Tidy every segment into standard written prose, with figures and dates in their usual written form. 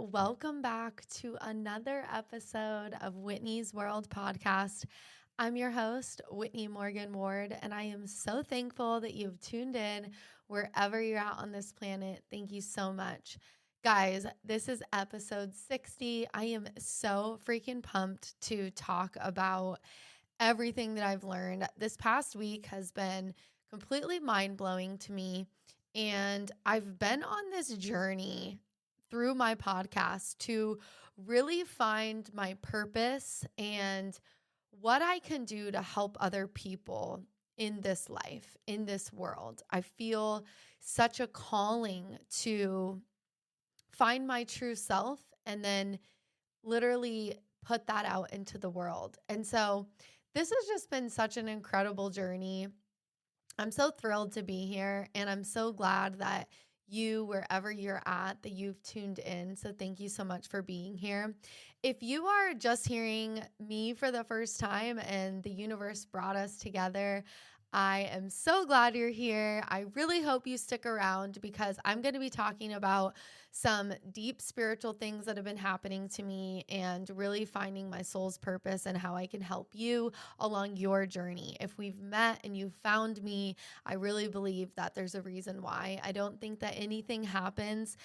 welcome back to another episode of Whitney's World podcast. I'm your host, Whitney Morgan Ward, and I am so thankful that you've tuned in wherever you're at on this planet. Thank you so much. Guys, this is episode 60. I am so freaking pumped to talk about everything that I've learned. This past week has been completely mind-blowing to me, and I've been on this journey through my podcast to really find my purpose and what I can do to help other people in this life, in this world. I feel such a calling to find my true self and then literally put that out into the world. And so this has just been such an incredible journey. I'm so thrilled to be here, and I'm so glad that you, wherever you're at, that you've tuned in. So thank you so much for being here. If you are just hearing me for the first time and the universe brought us together, I am so glad you're here. I really hope you stick around because I'm going to be talking about some deep spiritual things that have been happening to me and really finding my soul's purpose and how I can help you along your journey. If we've met and you've found me, I really believe that there's a reason why. I don't think that anything happens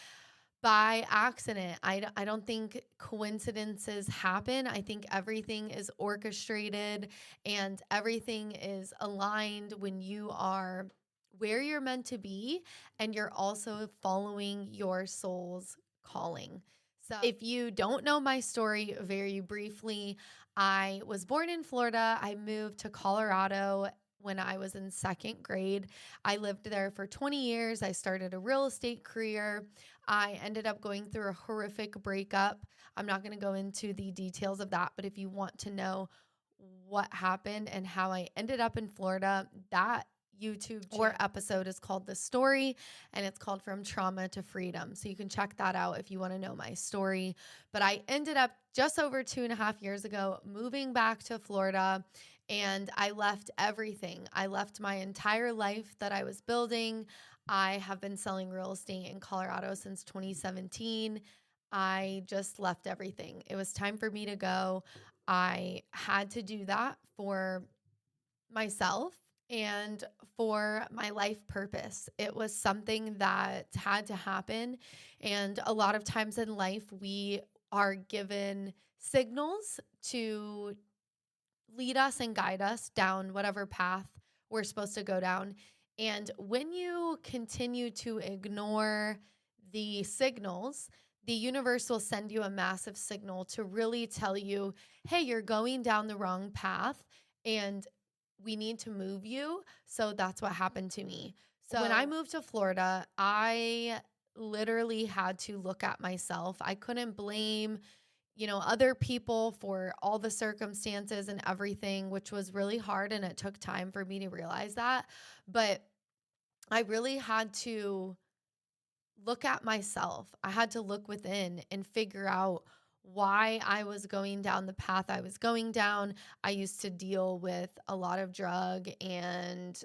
by accident. I don't think coincidences happen. I think everything is orchestrated and everything is aligned when you are where you're meant to be and you're also following your soul's calling. So, if you don't know my story very briefly, I was born in Florida. I moved to Colorado when I was in second grade. I lived there for 20 years. I started a real estate career. I ended up going through a horrific breakup. I'm not going to go into the details of that, but if you want to know what happened and how I ended up in Florida, that YouTube or episode is called The Story, and it's called From Trauma to Freedom. So you can check that out if you want to know my story. But I ended up just over 2.5 years ago moving back to Florida, and I left everything. I left my entire life that I was building. I have been selling real estate in Colorado since 2017. I just left everything. It was time for me to go. I had to do that for myself and for my life purpose. It was something that had to happen. And a lot of times in life, we are given signals to lead us and guide us down whatever path we're supposed to go down. And when you continue to ignore the signals, the universe will send you a massive signal to really tell you, hey, you're going down the wrong path and we need to move you. So that's what happened to me. So when I moved to Florida, I literally had to look at myself. I couldn't blame other people for all the circumstances and everything, which was really hard. And it took time for me to realize that. But I really had to look at myself. I had to look within and figure out why I was going down the path I was going down. I used to deal with a lot of drug and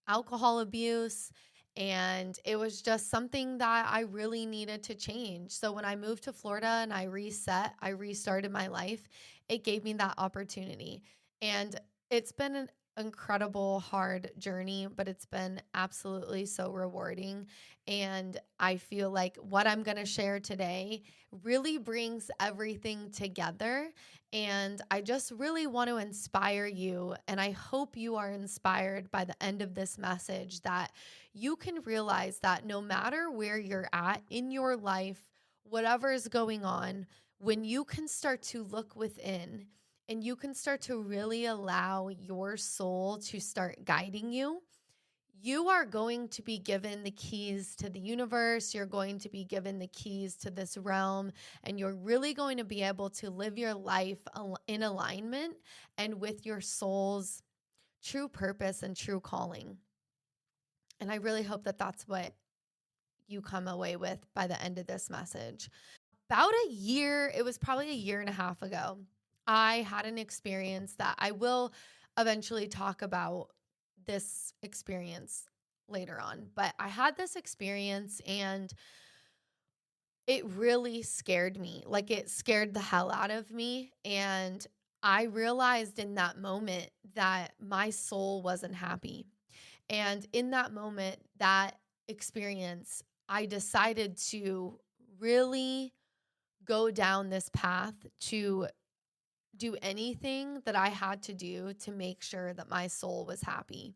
alcohol abuse, and it was just something that I really needed to change. So when I moved to Florida and I restarted my life, it gave me that opportunity. And it's been an incredible, hard journey, but it's been absolutely so rewarding. And I feel like what I'm going to share today really brings everything together. And I just really want to inspire you. And I hope you are inspired by the end of this message that you can realize that no matter where you're at in your life, whatever is going on, when you can start to look within and you can start to really allow your soul to start guiding you, you are going to be given the keys to the universe. You're going to be given the keys to this realm, and you're really going to be able to live your life in alignment and with your soul's true purpose and true calling. And I really hope that that's what you come away with by the end of this message. About a year, it was probably a year and a half ago, I had an experience that I will eventually talk about this experience later on. But I had this experience, and it really scared me. Like, it scared the hell out of me. And I realized in that moment that my soul wasn't happy. And in that moment, that experience, I decided to really go down this path to do anything that I had to do to make sure that my soul was happy.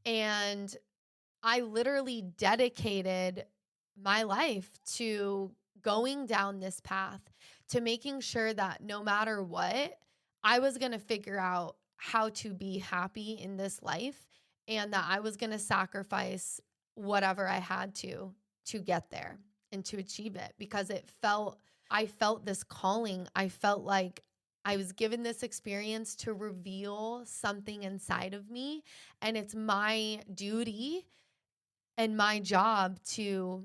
And I literally dedicated my life to going down this path, to making sure that no matter what, I was going to figure out how to be happy in this life, and that I was going to sacrifice whatever I had to get there and to achieve it, because I felt this calling. I felt like I was given this experience to reveal something inside of me, and it's my duty and my job to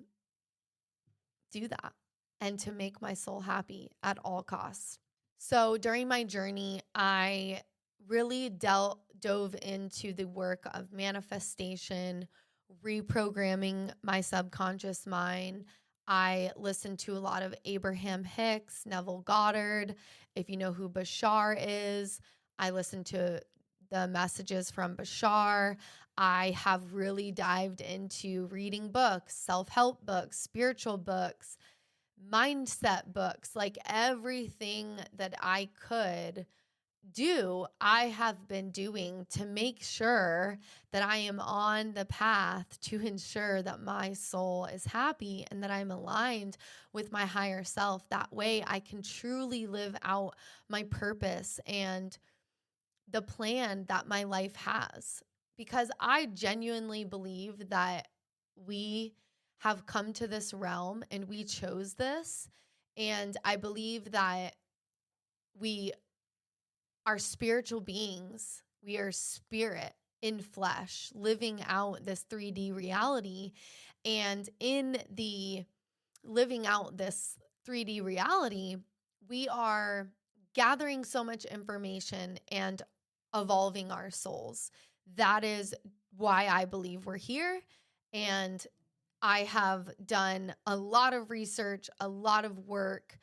do that and to make my soul happy at all costs. So during my journey, I really dove into the work of manifestation, reprogramming my subconscious mind. I listened to a lot of Abraham Hicks, Neville Goddard. If you know who Bashar is, I listened to the messages from Bashar. I have really dived into reading books, self-help books, spiritual books, mindset books, like everything that I could do, I have been doing to make sure that I am on the path to ensure that my soul is happy and that I'm aligned with my higher self. That way I can truly live out my purpose and the plan that my life has. Because I genuinely believe that we have come to this realm and we chose this. And I believe that we are spiritual beings. We are spirit in flesh, living out this 3D reality. And in the living out this 3D reality, we are gathering so much information and evolving our souls. That is why I believe we're here. And I have done a lot of research, a lot of work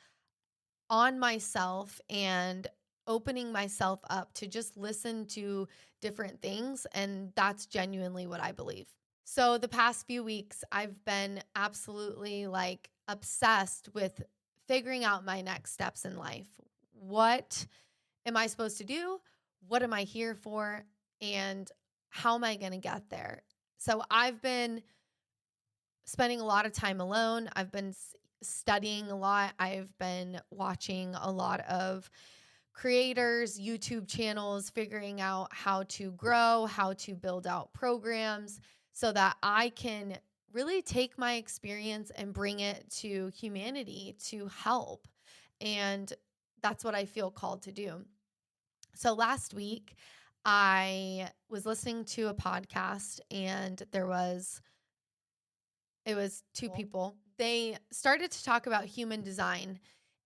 on myself and opening myself up to just listen to different things. And that's genuinely what I believe. So the past few weeks, I've been absolutely like obsessed with figuring out my next steps in life. What am I supposed to do? What am I here for? And how am I going to get there? So I've been spending a lot of time alone. I've been studying a lot. I've been watching a lot of creators, YouTube channels, figuring out how to grow, how to build out programs so that I can really take my experience and bring it to humanity to help. And that's what I feel called to do. So last week, I was listening to a podcast, and it was two people. They started to talk about human design,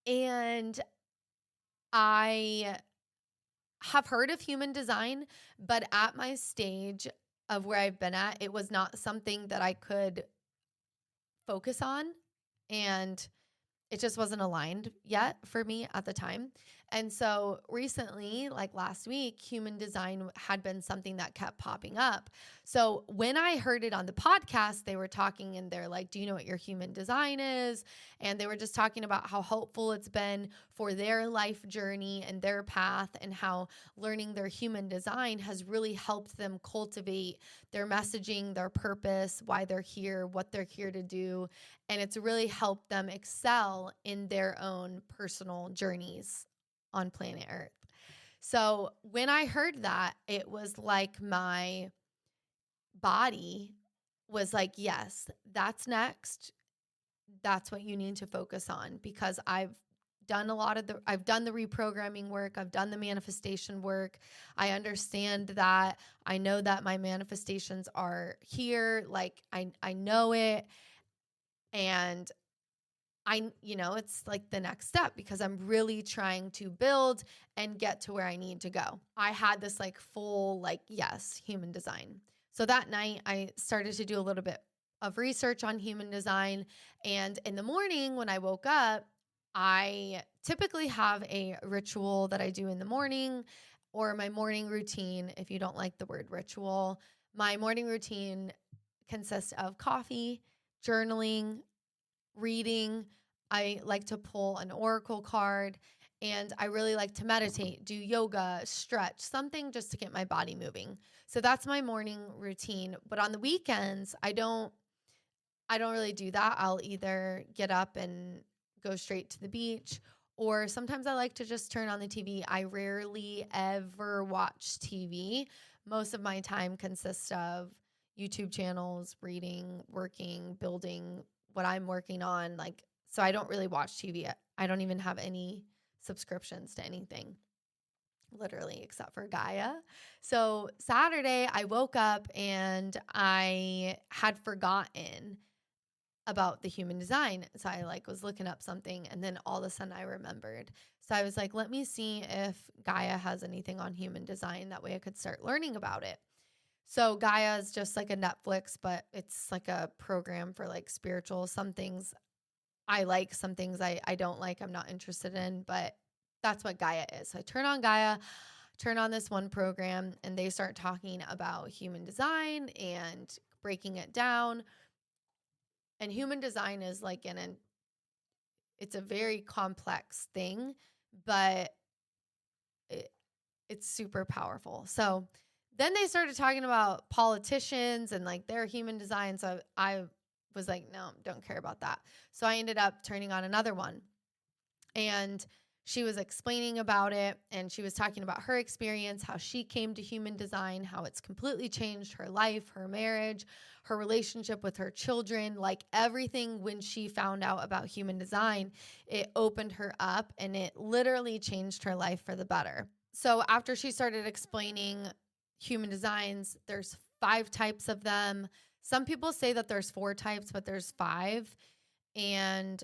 and I have heard of human design, but at my stage of where I've been at, it was not something that I could focus on, and it just wasn't aligned yet for me at the time. And so recently, like last week, human design had been something that kept popping up. So when I heard it on the podcast, they were talking and they're like, do you know what your human design is? And they were just talking about how helpful it's been for their life journey and their path, and how learning their human design has really helped them cultivate their messaging, their purpose, why they're here, what they're here to do. And it's really helped them excel in their own personal journeys on planet Earth. So when I heard that, it was like my body was like, yes, that's next. That's what you need to focus on, because I've done the reprogramming work. I've done the manifestation work. I understand that. I know that my manifestations are here. Like I know it. And it's like the next step, because I'm really trying to build and get to where I need to go. I had this like full, like, yes, human design. So that night I started to do a little bit of research on human design. And in the morning when I woke up, I typically have a ritual that I do in the morning, or my morning routine. If you don't like the word ritual, my morning routine consists of coffee, journaling, reading. I like to pull an oracle card, and I really like to meditate, do yoga, stretch, something just to get my body moving. So that's my morning routine. But on the weekends, I don't really do that. I'll either get up and go straight to the beach, or sometimes I like to just turn on the TV. I rarely ever watch TV. Most of my time consists of YouTube channels, reading, working, building what I'm working on. So I don't really watch TV. I don't even have any subscriptions to anything, literally, except for Gaia. So Saturday, I woke up and I had forgotten about the human design. So I was looking up something, and then all of a sudden I remembered. So I was like, let me see if Gaia has anything on human design. That way I could start learning about it. So Gaia is just like a Netflix, but it's like a program for spiritual. Some things I like, some things I don't like, I'm not interested in, but that's what Gaia is. So I turn on Gaia, turn on this one program, and they start talking about human design and breaking it down. And human design is it's a very complex thing, but it's super powerful. So then they started talking about politicians and their human design. So I was like, no, don't care about that. So I ended up turning on another one, and she was explaining about it, and she was talking about her experience, how she came to human design, how it's completely changed her life, her marriage, her relationship with her children, everything. When she found out about human design, it opened her up, and it literally changed her life for the better. So after she started explaining human designs, there's 5 types of them. Some people say that there's 4 types, but there's 5. And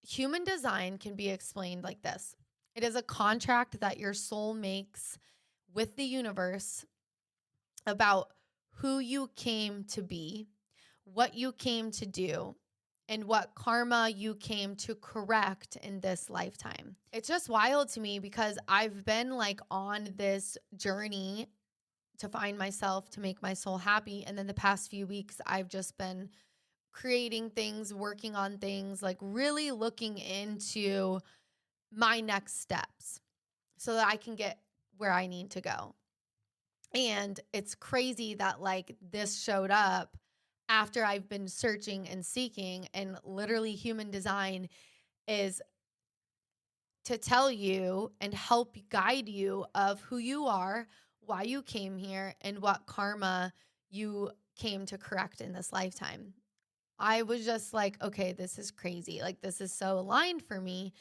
human design can be explained like this. It is a contract that your soul makes with the universe about who you came to be, what you came to do, and what karma you came to correct in this lifetime. It's just wild to me because I've been on this journey to find myself, to make my soul happy. And then the past few weeks, I've just been creating things, working on things, really looking into my next steps so that I can get where I need to go. And it's crazy that this showed up after I've been searching and seeking, and literally human design is to tell you and help guide you of who you are, why you came here, and what karma you came to correct in this lifetime. I was just like, okay, this is crazy. This is so aligned for me.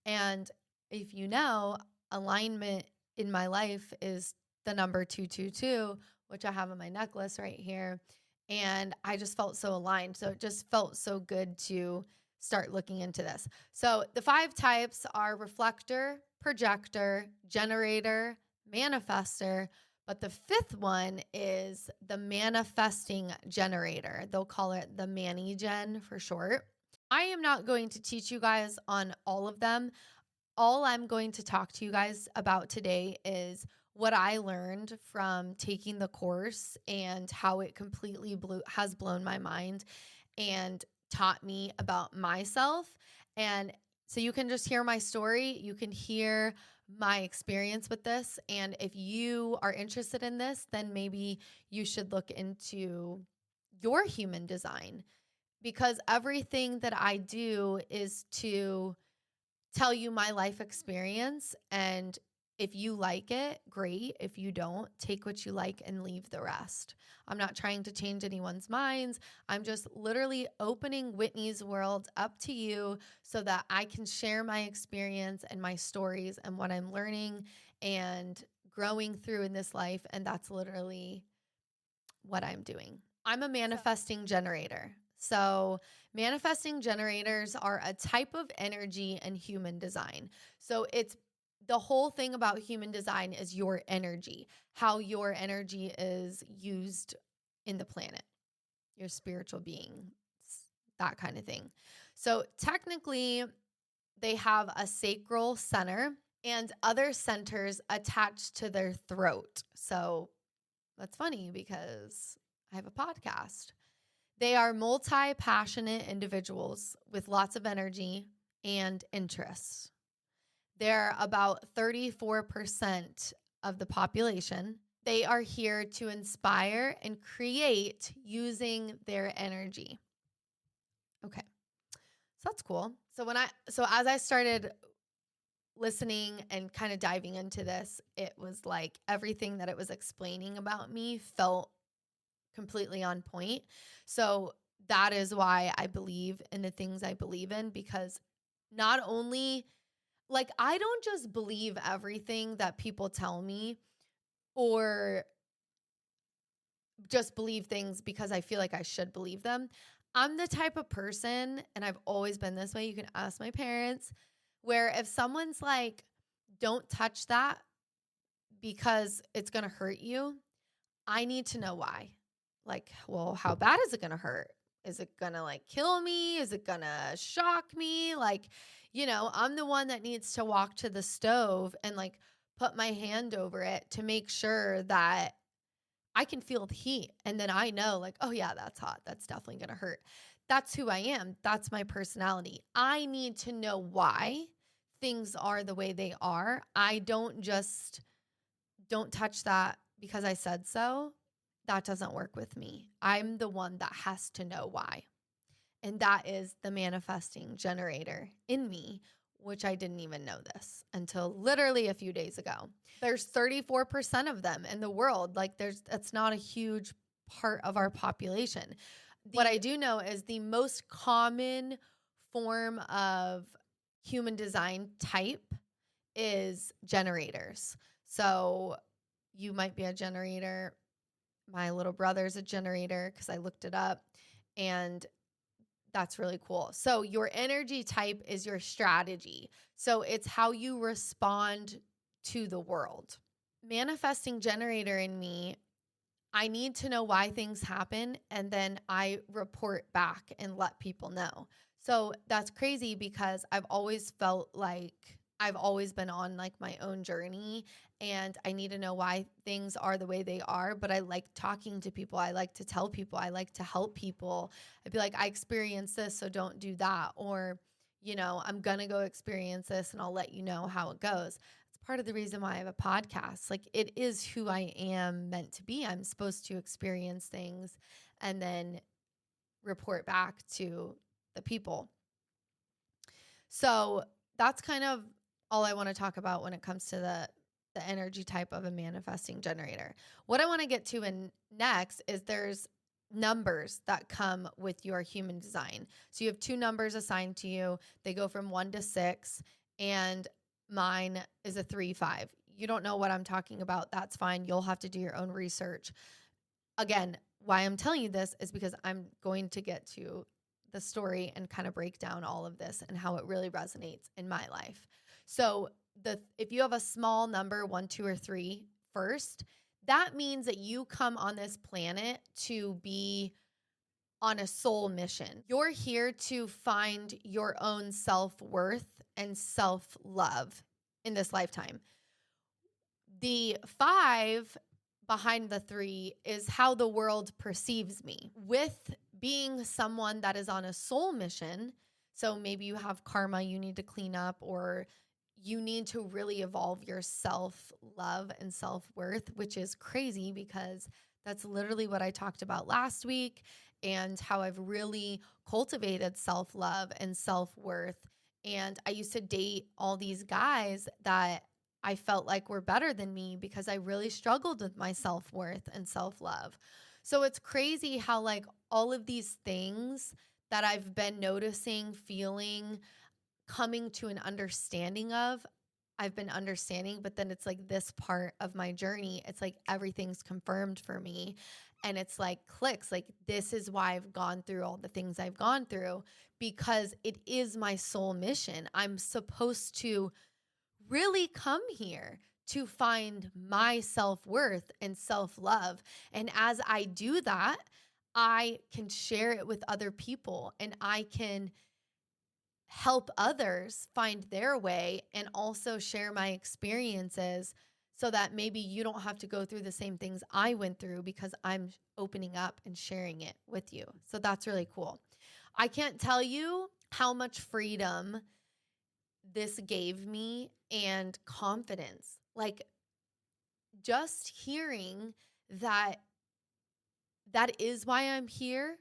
And if you know, alignment in my life is the number 222, which I have on my necklace right here. And I just felt so aligned. So it just felt so good to start looking into this. So the 5 types are reflector, projector, generator, manifester. But the 5th one is the manifesting generator. They'll call it the Mani-Gen for short. I am not going to teach you guys on all of them. All I'm going to talk to you guys about today is what I learned from taking the course and how it completely has blown my mind and taught me about myself. And so you can just hear my story. You can hear my experience with this. And if you are interested in this, then maybe you should look into your human design, because everything that I do is to tell you my life experience. And if you like it, great. If you don't, take what you like and leave the rest. I'm not trying to change anyone's minds. I'm just literally opening Whitney's world up to you so that I can share my experience and my stories and what I'm learning and growing through in this life. And that's literally what I'm doing. I'm a manifesting generator. So manifesting generators are a type of energy in human design. So it's the whole thing about human design is your energy, how your energy is used in the planet. your spiritual being, that kind of thing. So technically, they have a sacral center and other centers attached to their throat. So that's funny because I have a podcast. They are multi-passionate individuals with lots of energy and interests. They're about 34% of the population. They are here to inspire and create using their energy. Okay. So that's cool. So as I started listening and kind of diving into this, it was like everything that it was explaining about me felt completely on point. So that is why I believe in the things I believe in, because not only, like, I don't just believe everything that people tell me or just believe things because I feel like I should believe them. I'm the type of person, and I've always been this way, you can ask my parents, where if someone's like, don't touch that because it's going to hurt you, I need to know why. Like, well, how bad is it going to hurt? Is it going to like kill me? Is it going to shock me? Like, I'm the one that needs to walk to the stove and like put my hand over it to make sure that I can feel the heat. And then I know like, oh yeah, that's hot. That's definitely going to hurt. That's who I am. That's my personality. I need to know why things are the way they are. I don't touch that because I said so. That doesn't work with me. I'm the one that has to know why. And that is the manifesting generator in me, which I didn't even know this until literally a few days ago. There's 34% of them in the world. Like that's not a huge part of our population. What I do know is the most common form of human design type is generators. So you might be a generator. My little brother's a generator because I looked it up, and that's really cool. So your energy type is your strategy. So it's how you respond to the world. Manifesting generator in me, I need to know why things happen, and then I report back and let people know. So that's crazy because I've always felt like I've always been on like my own journey, and I need to know why things are the way they are. But I like talking to people. I like to tell people. I like to help people. I'd be like, I experienced this, so don't do that. Or, I'm going to go experience this and I'll let you know how it goes. It's part of the reason why I have a podcast. Like, it is who I am meant to be. I'm supposed to experience things and then report back to the people. So that's kind of all I want to talk about when it comes to the energy type of a manifesting generator. What I want to get to next is there's numbers that come with your human design. So you have 2 numbers assigned to you. They go from 1 to 6, and mine is a 3-5. You don't know what I'm talking about. That's fine. You'll have to do your own research. Again, why I'm telling you this is because I'm going to get to the story and kind of break down all of this and how it really resonates in my life. So if you have a small number, 1, 2, or 3 first, that means that you come on this planet to be on a soul mission. You're here to find your own self-worth and self-love in this lifetime. The 5 behind the 3 is how the world perceives me. With being someone that is on a soul mission, so maybe you have karma you need to clean up, or you need to really evolve your self-love and self-worth, which is crazy because that's literally what I talked about last week, and how I've really cultivated self-love and self-worth. And I used to date all these guys that I felt like were better than me because I really struggled with my self-worth and self-love. So it's crazy how like all of these things that I've been noticing, feeling, coming to an understanding of, I've been understanding, but then it's like this part of my journey, it's like everything's confirmed for me. And it's like clicks, like this is why I've gone through all the things I've gone through, because it is my soul mission. I'm supposed to really come here to find my self-worth and self-love. And as I do that, I can share it with other people and I can help others find their way and also share my experiences so that maybe you don't have to go through the same things I went through because I'm opening up and sharing it with you. So that's really cool. I can't tell you how much freedom this gave me and confidence. Like just hearing that that is why I'm here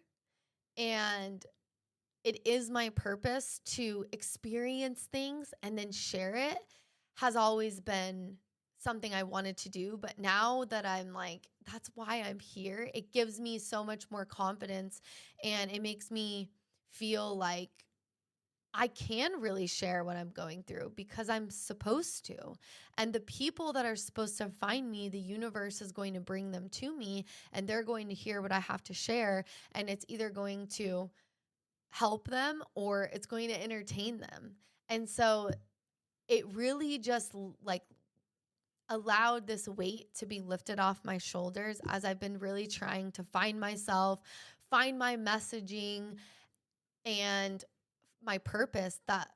and it is my purpose to experience things and then share it has always been something I wanted to do. But now that I'm like, that's why I'm here, it gives me so much more confidence and it makes me feel like I can really share what I'm going through because I'm supposed to. And the people that are supposed to find me, the universe is going to bring them to me and they're going to hear what I have to share. And it's either going to help them or it's going to entertain them. And so it really just like allowed this weight to be lifted off my shoulders as I've been really trying to find myself, find my messaging and my purpose, that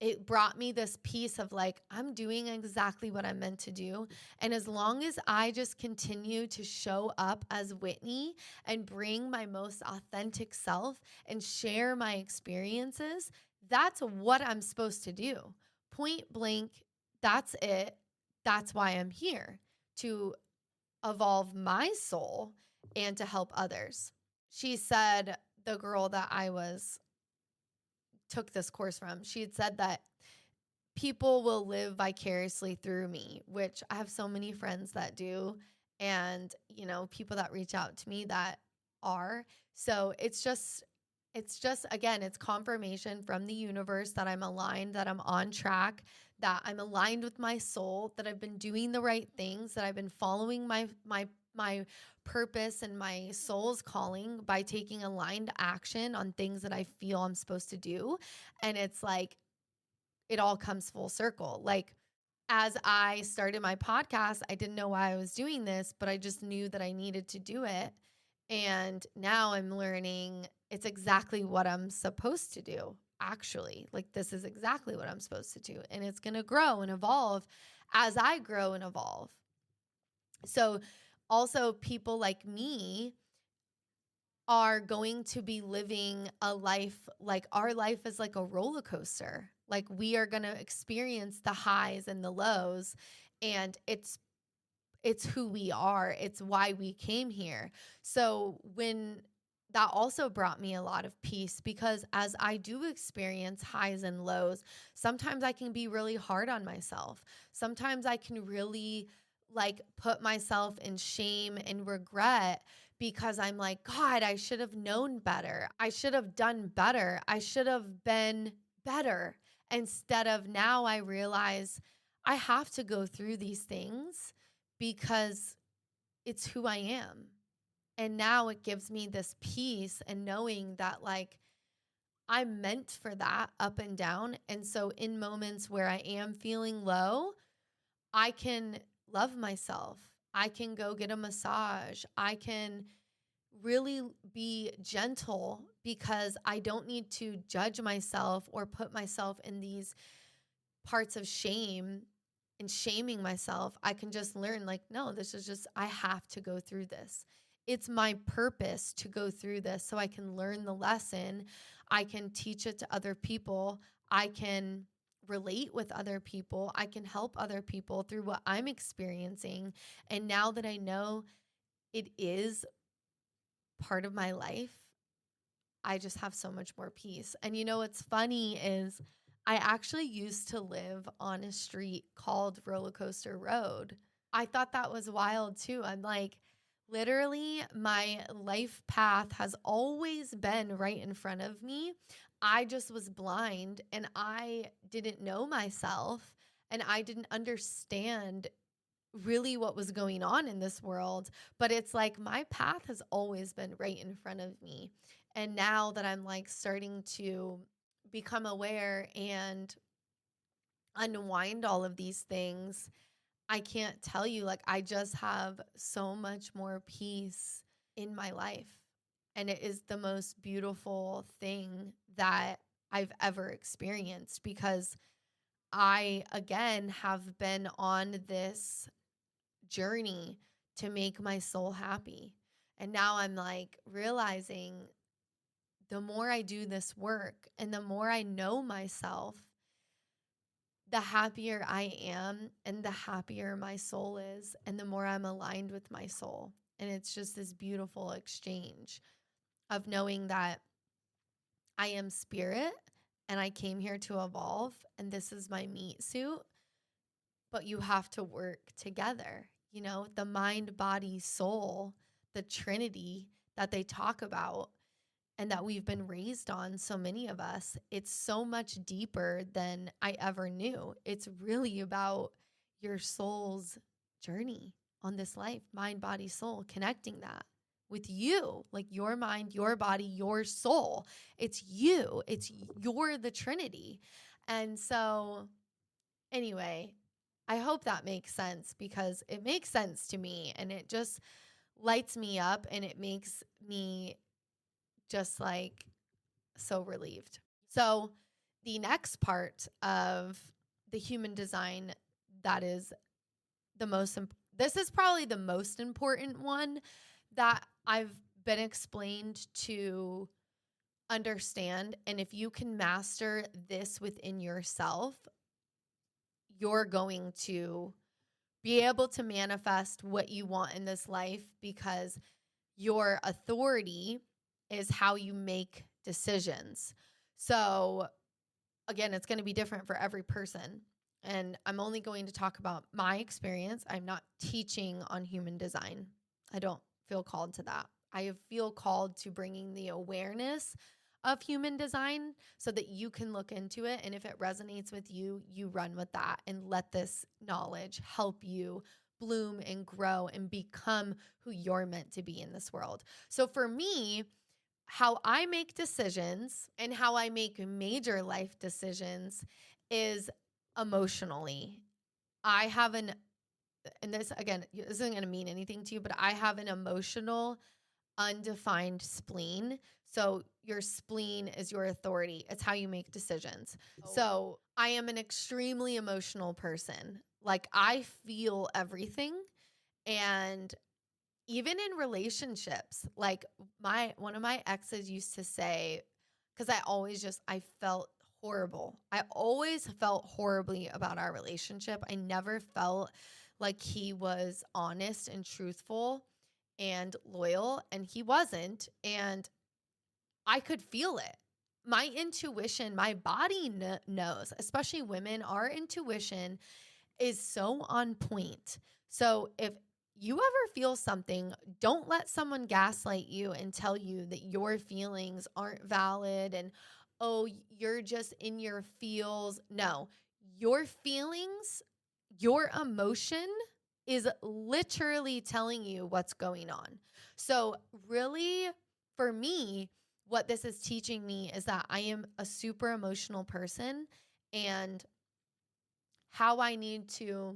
it brought me this piece of like, I'm doing exactly what I'm meant to do. And as long as I just continue to show up as Whitney and bring my most authentic self and share my experiences, that's what I'm supposed to do. Point blank, that's it. That's why I'm here, to evolve my soul and to help others. She said, the girl that I took this course from, she had said that people will live vicariously through me, which I have so many friends that do. And, people that reach out to me that are. So again, it's confirmation from the universe that I'm aligned, that I'm on track, that I'm aligned with my soul, that I've been doing the right things, that I've been following my purpose and my soul's calling by taking aligned action on things that I feel I'm supposed to do. And it's like, it all comes full circle. Like, as I started my podcast, I didn't know why I was doing this, but I just knew that I needed to do it. And now I'm learning it's exactly what I'm supposed to do. Actually, like, this is exactly what I'm supposed to do. And it's going to grow and evolve as I grow and evolve. So also people like me are going to be living a life, like our life is like a roller coaster. Like, we are going to experience the highs and the lows, and it's who we are. It's why we came here. So when that also brought me a lot of peace, because as I do experience highs and lows, sometimes I can be really hard on myself. Sometimes I can really like put myself in shame and regret because I'm like, God, I should have known better. I should have done better. I should have been better. Instead of, now I realize I have to go through these things because it's who I am. And now it gives me this peace and knowing that like I'm meant for that up and down. And so in moments where I am feeling low, I can love myself. I can go get a massage. I can really be gentle because I don't need to judge myself or put myself in these parts of shame and shaming myself. I can just learn like, no, this is just, I have to go through this. It's my purpose to go through this so I can learn the lesson. I can teach it to other people. I can relate with other people. I can help other people through what I'm experiencing. And now that I know it is part of my life, I just have so much more peace. And what's funny is I actually used to live on a street called Roller Coaster Road. I thought that was wild too. I'm like, literally, my life path has always been right in front of me. I just was blind and I didn't know myself and I didn't understand really what was going on in this world. But it's like my path has always been right in front of me. And now that I'm like starting to become aware and unwind all of these things, I can't tell you, like, I just have so much more peace in my life. And it is the most beautiful thing that I've ever experienced, because I, again, have been on this journey to make my soul happy. And now I'm like realizing the more I do this work and the more I know myself, the happier I am and the happier my soul is, and the more I'm aligned with my soul. And it's just this beautiful exchange of knowing that I am spirit and I came here to evolve, and this is my meat suit, but you have to work together. You know, the mind, body, soul, the Trinity that they talk about and that we've been raised on, so many of us, it's so much deeper than I ever knew. It's really about your soul's journey on this life, mind, body, soul, connecting that with you, like your mind, your body, your soul. It's you. You're the Trinity. And so anyway, I hope that makes sense, because it makes sense to me, and it just lights me up, and it makes me just like so relieved. So the next part of the human design that is this is probably the most important one that I've been explained to understand. And if you can master this within yourself, you're going to be able to manifest what you want in this life, because your authority is how you make decisions. So again, it's going to be different for every person. And I'm only going to talk about my experience. I'm not teaching on human design. I don't feel called to that. I feel called to bringing the awareness of human design so that you can look into it. And if it resonates with you, you run with that and let this knowledge help you bloom and grow and become who you're meant to be in this world. So for me, how I make decisions and how I make major life decisions is emotionally. I have and this again, this isn't going to mean anything to you, but I have an emotional, undefined spleen. So your spleen is your authority. It's how you make decisions. So I am an extremely emotional person. Like, I feel everything. And even in relationships, like one of my exes used to say, because I felt horrible. I always felt horribly about our relationship. I never felt like he was honest and truthful and loyal, and he wasn't. And I could feel it. My intuition, my body knows, especially women, our intuition is so on point. So if you ever feel something, don't let someone gaslight you and tell you that your feelings aren't valid and, oh, you're just in your feels. No, your feelings, your emotion is literally telling you what's going on. So really, for me, what this is teaching me is that I am a super emotional person, and how I need to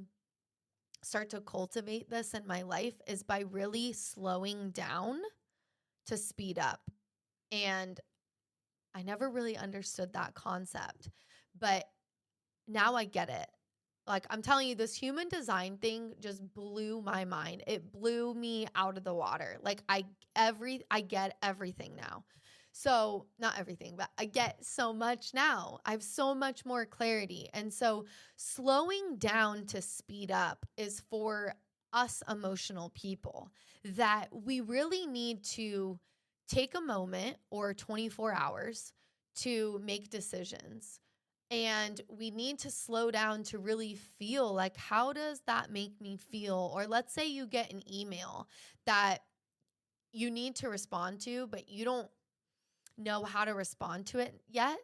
start to cultivate this in my life is by really slowing down to speed up. And I never really understood that concept, but now I get it. Like, I'm telling you, this human design thing just blew my mind. It blew me out of the water. Like, I get everything now. So, not everything, but I get so much now. I have so much more clarity. And so slowing down to speed up is for us emotional people, that we really need to take a moment or 24 hours to make decisions. And we need to slow down to really feel like, how does that make me feel? Or let's say you get an email that you need to respond to, but you don't know how to respond to it yet.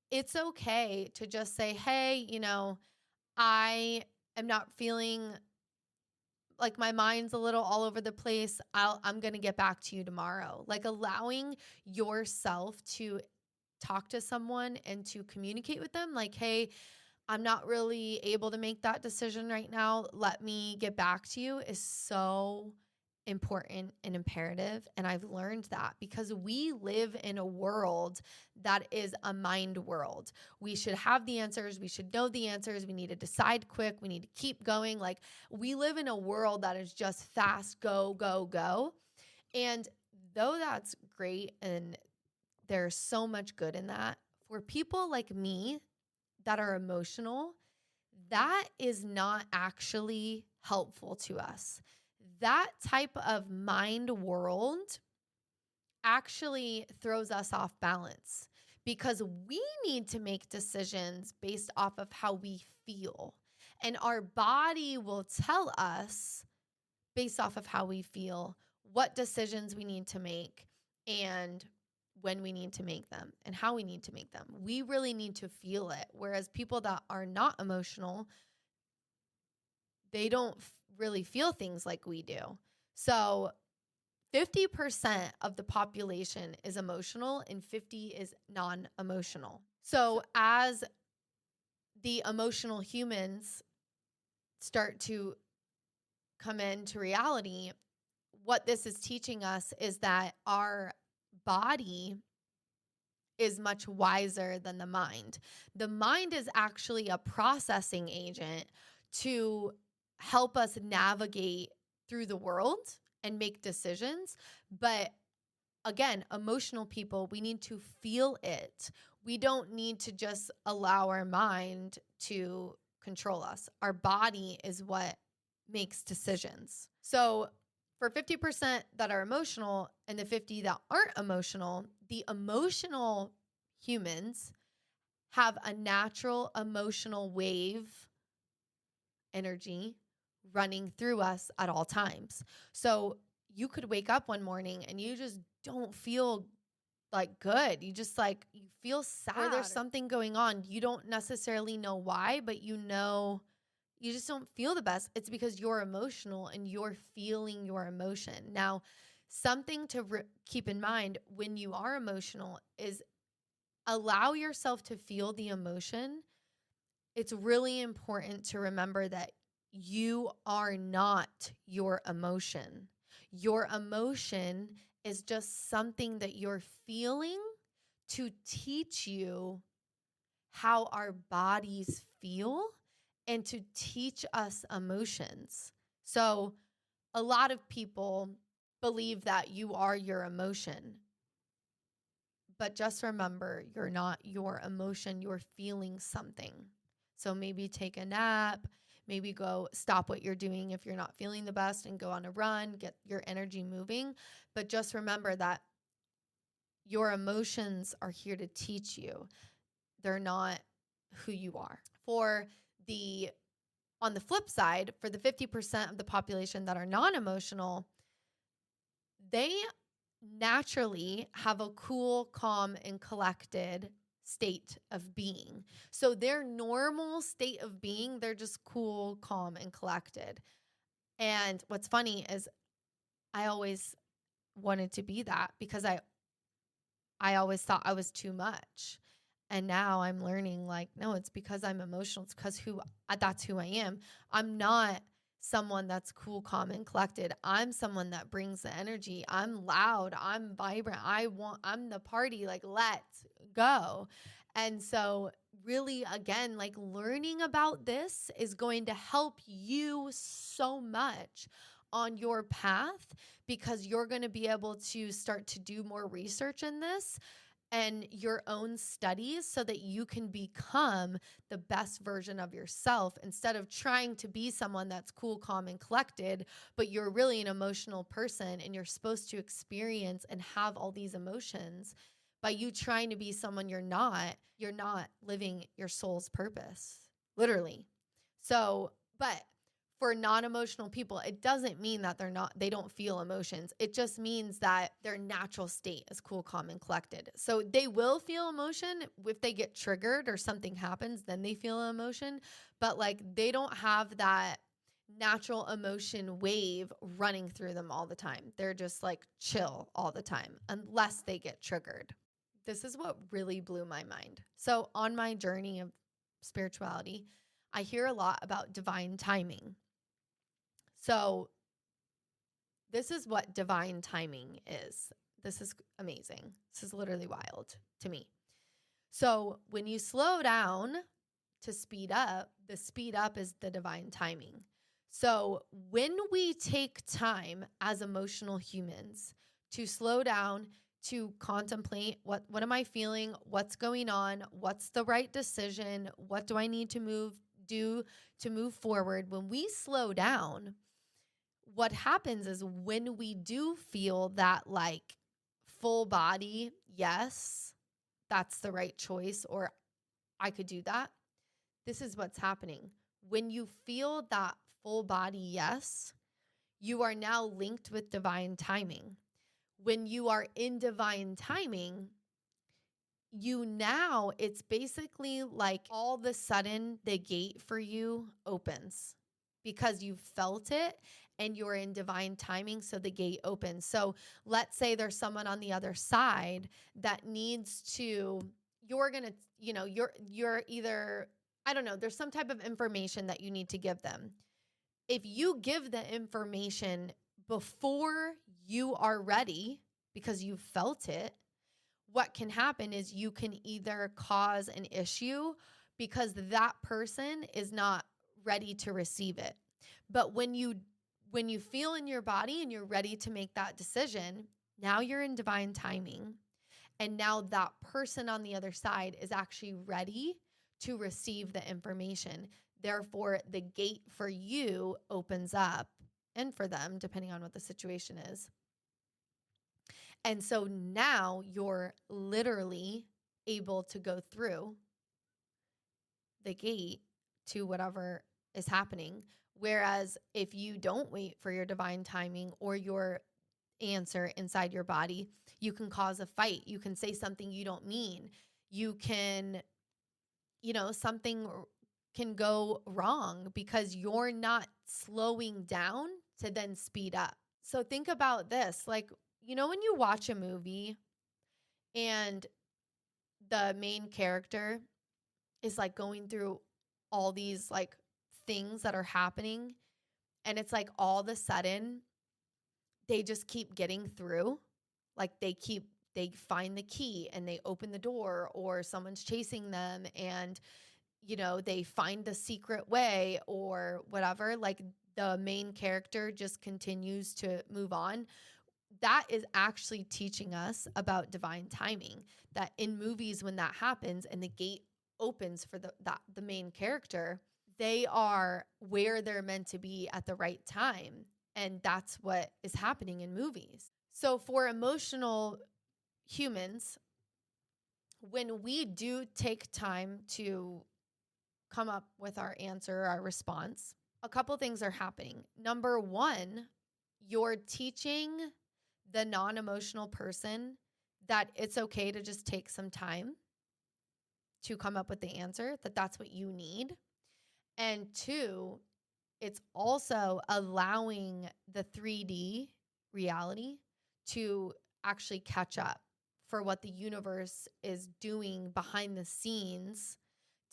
It's okay to just say, hey, I am not feeling like, my mind's a little all over the place. I'm going to get back to you tomorrow. Like, allowing yourself to talk to someone and to communicate with them, like, hey, I'm not really able to make that decision right now. Let me get back to you, is so important and imperative. And I've learned that because we live in a world that is a mind world. We should have the answers. We should know the answers. We need to decide quick. We need to keep going. Like, we live in a world that is just fast, go, go, go. And though that's great and there's so much good in that, for people like me that are emotional, that is not actually helpful to us. That type of mind world actually throws us off balance because we need to make decisions based off of how we feel. And our body will tell us, based off of how we feel, what decisions we need to make and when we need to make them and how we need to make them. We really need to feel it. Whereas people that are not emotional, they don't really feel things like we do. So 50% of the population is emotional and 50 is non-emotional. So as the emotional humans start to come into reality, what this is teaching us is that our body is much wiser than the mind. The mind is actually a processing agent to help us navigate through the world and make decisions. But again, emotional people, we need to feel it. We don't need to just allow our mind to control us. Our body is what makes decisions. So for 50% that are emotional and the 50 that aren't emotional, the emotional humans have a natural emotional wave energy running through us at all times. So you could wake up one morning and you just don't feel like good. You just like, you feel sad or there's something going on. You don't necessarily know why, but you know, you just don't feel the best. It's because you're emotional and you're feeling your emotion. Now, something to keep in mind when you are emotional is allow yourself to feel the emotion. It's really important to remember that you are not your emotion. Your emotion is just something that you're feeling to teach you how our bodies feel and to teach us emotions. So a lot of people believe that you are your emotion. But just remember, you're not your emotion. You're feeling something. So maybe take a nap, maybe go stop what you're doing if you're not feeling the best and go on a run, get your energy moving. But just remember that your emotions are here to teach you. They're not who you are. On the flip side, for the 50% of the population that are non-emotional, they naturally have a cool, calm, and collected state of being. So their normal state of being, they're just cool, calm, and collected. And what's funny is I always wanted to be that because I always thought I was too much. And now I'm learning like, no, it's because I'm emotional. It's because that's who I am. I'm not someone that's cool, calm, and collected. I'm someone that brings the energy. I'm loud. I'm vibrant. I'm the party. Like, let's go. And so really, again, like learning about this is going to help you so much on your path because you're going to be able to start to do more research in this and your own studies so that you can become the best version of yourself instead of trying to be someone that's cool, calm, and collected, but you're really an emotional person and you're supposed to experience and have all these emotions. By you trying to be someone you're not living your soul's purpose, literally. So, but for non-emotional people, it doesn't mean that they don't feel emotions. It just means that their natural state is cool, calm, and collected. So they will feel emotion if they get triggered or something happens, then they feel emotion. But like they don't have that natural emotion wave running through them all the time. They're just like chill all the time unless they get triggered. This is what really blew my mind. So on my journey of spirituality, I hear a lot about divine timing. So This is what divine timing is. This is amazing. This is literally wild to me. So when you slow down to speed up, the speed up is the divine timing. So when we take time as emotional humans to slow down, to contemplate what am I feeling, what's going on, what's the right decision, what do I need to do to move forward, when we slow down, what happens is when we do feel that like full body, yes, that's the right choice, or I could do that. This is what's happening. When you feel that full body yes, you are now linked with divine timing. When you are in divine timing, it's basically like all of a sudden the gate for you opens because you felt it and you're in divine timing. So the gate opens. So let's say there's someone on the other side that needs to, you're going to, you're either, I don't know, there's some type of information that you need to give them. If you give the information before you are ready because you felt it, what can happen is you can either cause an issue because that person is not ready to receive it. But when you feel in your body and you're ready to make that decision, now you're in divine timing. And now that person on the other side is actually ready to receive the information. Therefore, the gate for you opens up, and for them, depending on what the situation is. And so now you're literally able to go through the gate to whatever is happening. Whereas if you don't wait for your divine timing or your answer inside your body, you can cause a fight. You can say something you don't mean. You can, something can go wrong because you're not slowing down to then speed up. So think about this, like, when you watch a movie and the main character is like going through all these like things that are happening, and it's like all of a sudden they just keep getting through. Like they find the key and they open the door, or someone's chasing them and they find the secret way or whatever. Like the main character just continues to move on. That is actually teaching us about divine timing, that in movies, when that happens and the gate opens for the main character, they are where they're meant to be at the right time. And that's what is happening in movies. So for emotional humans, when we do take time to come up with our answer, our response, a couple things are happening. Number one, you're teaching the non-emotional person that it's okay to just take some time to come up with the answer, that's what you need. And two, it's also allowing the 3D reality to actually catch up for what the universe is doing behind the scenes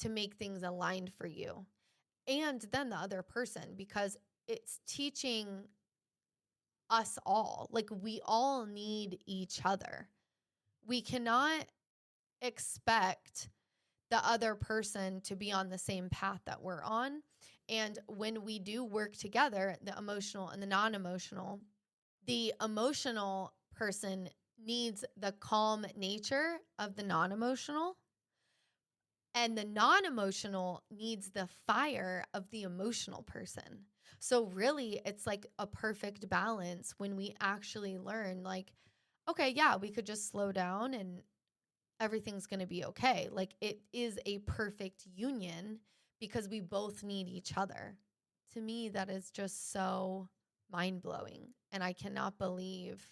to make things aligned for you. And then the other person, because it's teaching us all, like we all need each other. We cannot expect the other person to be on the same path that we're on. And when we do work together, the emotional and the non-emotional, the emotional person needs the calm nature of the non-emotional, and the non-emotional needs the fire of the emotional person. So really, it's like a perfect balance when we actually learn, like, okay, yeah, we could just slow down and everything's going to be okay. Like it is a perfect union because we both need each other. To me, that is just so mind-blowing. And I cannot believe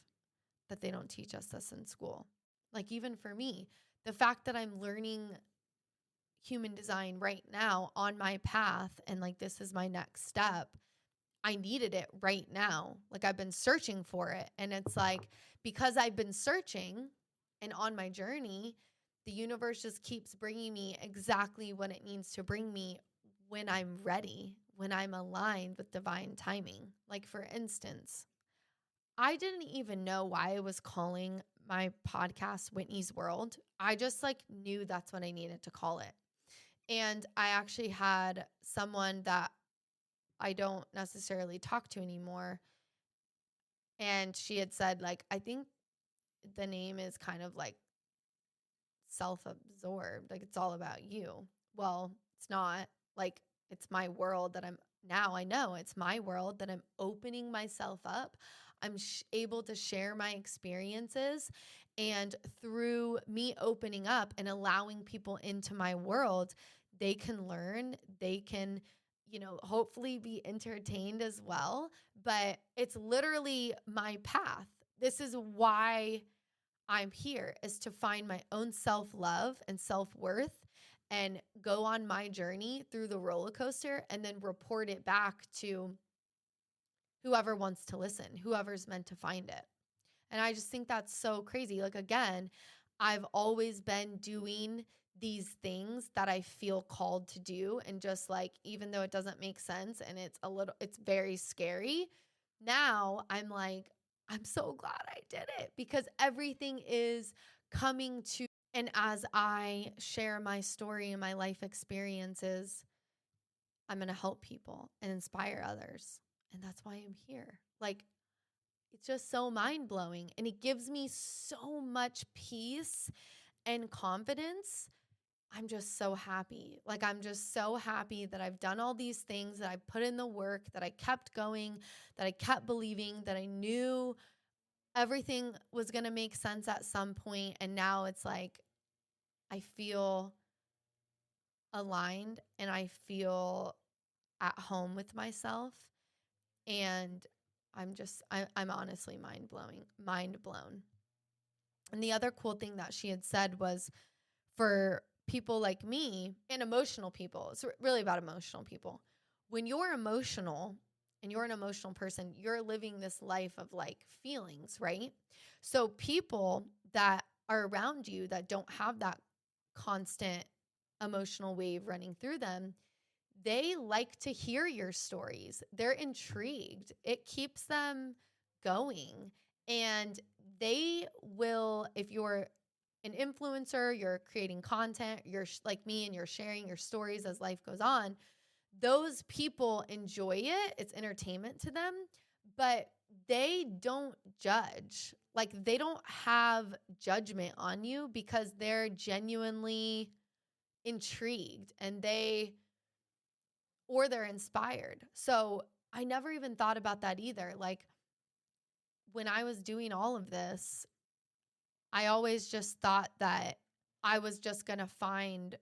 that they don't teach us this in school. Like even for me, the fact that I'm learning human design right now on my path and like this is my next step, I needed it right now. Like I've been searching for it. And it's like, because I've been searching and on my journey, the universe just keeps bringing me exactly what it needs to bring me when I'm ready, when I'm aligned with divine timing. Like for instance, I didn't even know why I was calling my podcast Whitney's World. I just like knew that's what I needed to call it. And I actually had someone that I don't necessarily talk to anymore. And she had said, like, I think the name is kind of like self-absorbed. Like, it's all about you. Well, it's not. Like, it's my world that I know it's my world that I'm opening myself up. I'm able to share my experiences. And through me opening up and allowing people into my world, they can learn, they can, hopefully be entertained as well. But it's literally my path. This is why I'm here, is to find my own self-love and self-worth and go on my journey through the roller coaster and then report it back to whoever wants to listen, whoever's meant to find it. And I just think that's so crazy. Like, again, I've always been doing these things that I feel called to do. And just like, even though it doesn't make sense and it's very scary, now I'm like, I'm so glad I did it because everything is coming to. And as I share my story and my life experiences, I'm going to help people and inspire others. And that's why I'm here. Like, it's just so mind blowing. And it gives me so much peace and confidence. I'm just so happy. Like, I'm just so happy that I've done all these things, that I put in the work, that I kept going, that I kept believing, that I knew everything was going to make sense at some point. And now it's like, I feel aligned and I feel at home with myself. And I'm honestly mind blown. And the other cool thing that she had said was, for people like me and emotional people, it's really about emotional people. When you're emotional and you're an emotional person, you're living this life of like feelings, right? So people that are around you that don't have that constant emotional wave running through them, they like to hear your stories. They're intrigued. It keeps them going. And they will, if you're an influencer, you're creating content, you're like me and you're sharing your stories as life goes on, those people enjoy it. It's entertainment to them, but they don't judge. Like, they don't have judgment on you because they're genuinely intrigued and they're inspired. So I never even thought about that either. Like, when I was doing all of this, I always just thought that I was just going to find,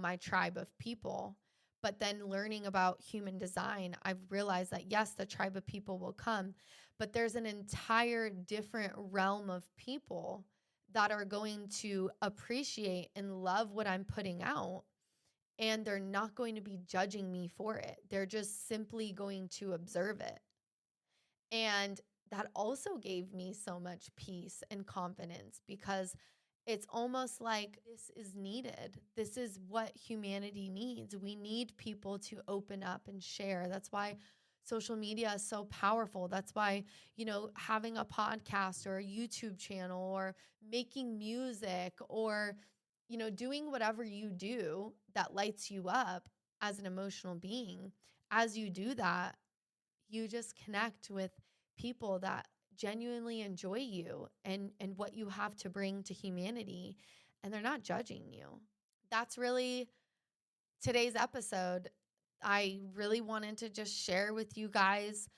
my tribe of people. But then learning about human design, I've realized that yes, the tribe of people will come, but there's an entire different realm of people that are going to appreciate and love what I'm putting out. And they're not going to be judging me for it. They're just simply going to observe it. And that also gave me so much peace and confidence because it's almost like this is needed. This is what humanity needs. We need people to open up and share. That's why social media is so powerful. That's why, having a podcast or a YouTube channel or making music or, doing whatever you do that lights you up as an emotional being, as you do that, you just connect with people that genuinely enjoy you and what you have to bring to humanity, and they're not judging you. That's really today's episode. I really wanted to just share with you guys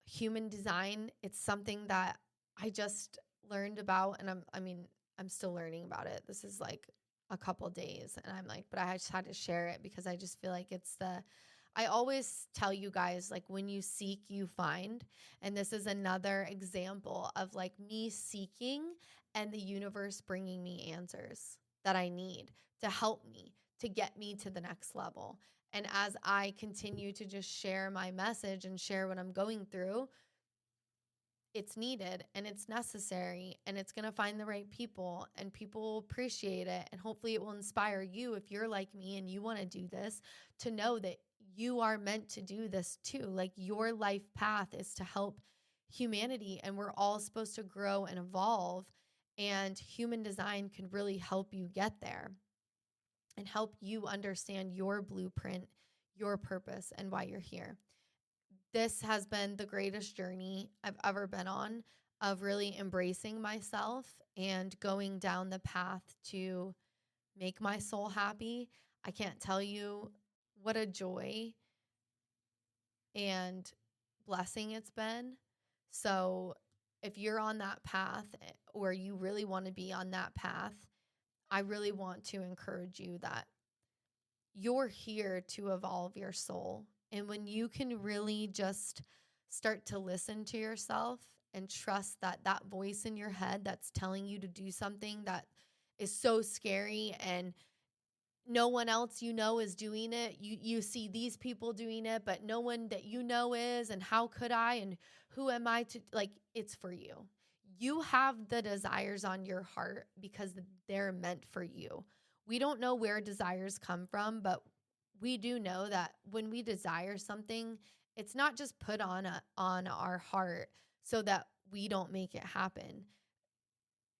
human design. It's something that I just learned about, and I'm still learning about it. This is like a couple days, and I'm like, but I just had to share it because I just feel like I always tell you guys, like, when you seek, you find. And this is another example of like me seeking and the universe bringing me answers that I need to help me, to get me to the next level. And as I continue to just share my message and share what I'm going through, it's needed and it's necessary, and it's going to find the right people, and people will appreciate it. And hopefully it will inspire you, if you're like me and you want to do this, to know that you are meant to do this too. Like, your life path is to help humanity, and we're all supposed to grow and evolve, and human design can really help you get there and help you understand your blueprint, your purpose, and why you're here. This has been the greatest journey I've ever been on, of really embracing myself and going down the path to make my soul happy. I can't tell you what a joy and blessing it's been. So if you're on that path, or you really want to be on that path, I really want to encourage you that you're here to evolve your soul. And when you can really just start to listen to yourself and trust that that voice in your head that's telling you to do something that is so scary, and no one else is doing it. You see these people doing it, but no one that is, and how could I, and who am I to, like, it's for you. You have the desires on your heart because they're meant for you. We don't know where desires come from, but we do know that when we desire something, it's not just put on our heart so that we don't make it happen.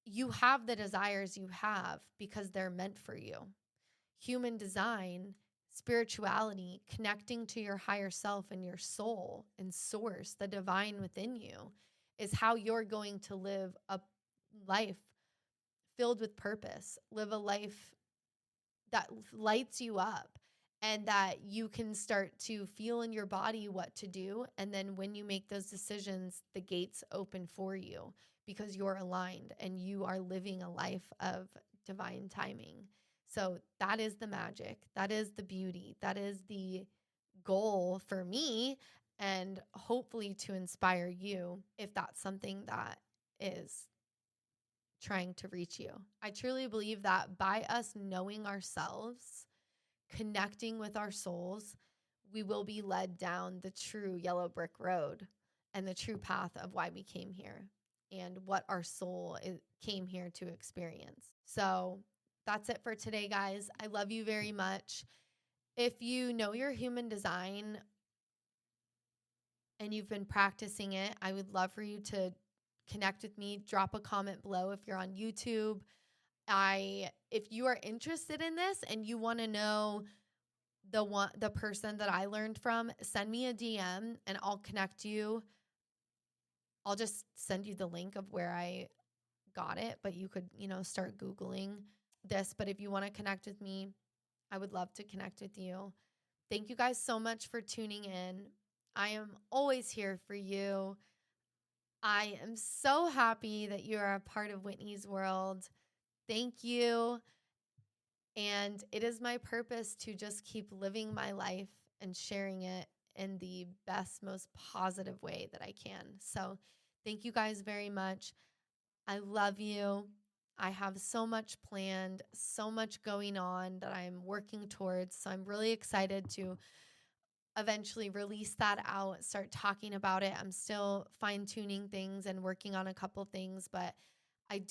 You have the desires you have because they're meant for you. Human design, spirituality, connecting to your higher self and your soul and source, the divine within you, is how you're going to live a life filled with purpose, live a life that lights you up, and that you can start to feel in your body what to do. And then when you make those decisions, the gates open for you because you're aligned and you are living a life of divine timing. So that is the magic. That is the beauty. That is the goal for me, and hopefully to inspire you if that's something that is trying to reach you. I truly believe that by us knowing ourselves, connecting with our souls, we will be led down the true yellow brick road and the true path of why we came here and what our soul came here to experience. So that's it for today, guys. I love you very much. If you know your human design and you've been practicing it, I would love for you to connect with me. Drop a comment below if you're on YouTube. If you are interested in this and you want to know the person that I learned from, send me a DM and I'll connect you. I'll just send you the link of where I got it, but you could, start Googling this. But if you want to connect with me, I would love to connect with you. Thank you guys so much for tuning in. I am always here for you. I am so happy that you are a part of Whitney's world. Thank you. And it is my purpose to just keep living my life and sharing it in the best, most positive way that I can. So thank you guys very much. I love you. I have so much planned, so much going on that I'm working towards. So I'm really excited to eventually release that out, start talking about it. I'm still fine-tuning things and working on a couple things, but I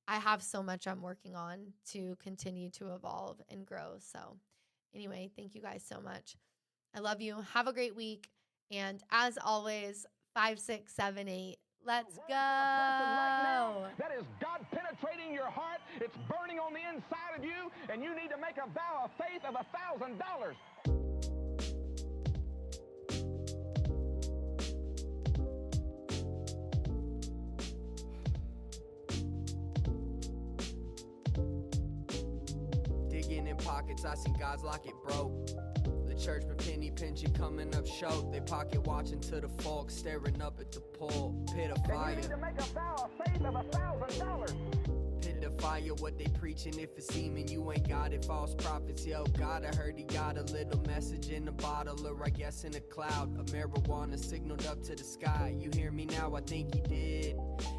have so much I'm working on to continue to evolve and grow. So anyway, thank you guys so much. I love you. Have a great week. And as always, 5, 6, 7, 8. Let's go. Right, that is God penetrating your heart. It's burning on the inside of you, and you need to make a vow of faith of $1,000. Digging in pockets, I seen God's locket broke. The church been penny pinching, coming up short. They pocket watching to the folk, staring up at the pole. Pit of fire. You need to make a vow of faith of $1,000. Pit of fire, what they preaching if it's seeming you ain't got it. False prophets, yo, God, I heard he got a little message in a bottle, or I guess in a cloud. A marijuana signaled up to the sky. You hear me now? I think he did.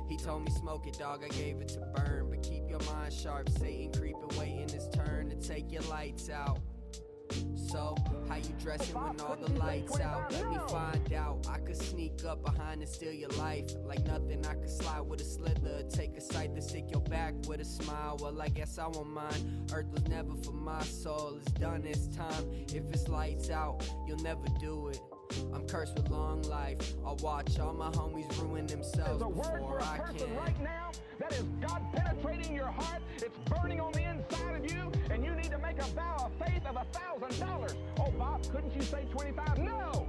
He told me smoke it, dog, I gave it to burn. But keep your mind sharp, Satan creeping, waiting his turn to take your lights out. So, How you dressing when all the lights out? Let me find out. I could sneak up behind and steal your life. Like nothing, I could slide with a slither. Take a sight to stick your back with a smile. Well, I guess I won't mind. Earth was never for my soul. It's done, it's time. If it's lights out, you'll never do it. I'm cursed with long life. I'll watch all my homies ruin themselves before I can. Right now, that is God penetrating your heart. It's burning on the inside of you, and you need to make a vow of faith of $1,000. Oh, Bob, couldn't you say 25? No!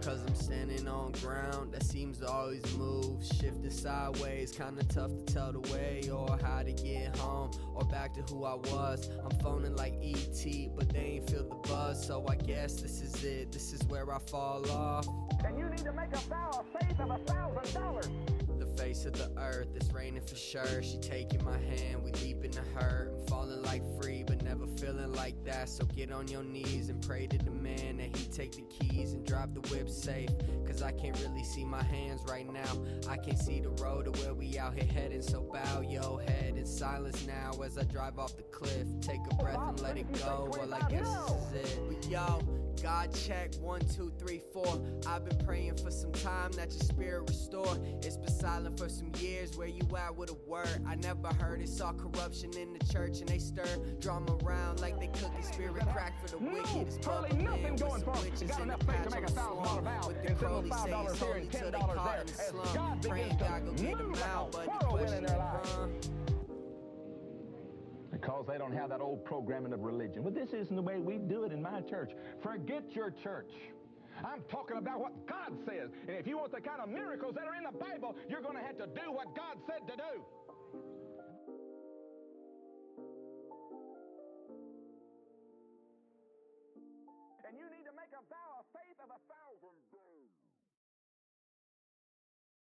Cause I'm standing on ground that seems to always move. Shifting sideways, kinda tough to tell the way or how to get home or back to who I was. I'm phoning like E.T., but they ain't feel the buzz. So I guess this is it, this is where I fall off. And you need to make a vow of faith of $1,000. The face of the earth, it's raining for sure. She taking my hand, we leap into hurt. I'm falling like free, but never feeling like that. So get on your knees and pray to the man that he take the keys and drive the whip safe. Cause I can't really see my hands right now. I can't see the road to where we out here heading. So bow your head in silence now as I drive off the cliff. Take a breath and let it go. Well, I guess this is it. But yo, God check 1, 2, 3, 4. I've been praying for some time that your spirit restore. It's been silent for some years. Where you at with a word? I never heard it. Saw corruption in the church and they stir drama around like they cooking spirit crack for the wicked. It's bubbling with some witches in the patch on the swamp. With the Crowley say it's holy till they caught in the slum. Praying God go get them out, but the question is because they don't have that old programming of religion. Well, this isn't the way we do it in my church. Forget your church. I'm talking about what God says. And if you want the kind of miracles that are in the Bible, you're going to have to do what God said to do. And you need to make a vow of faith of $1,000.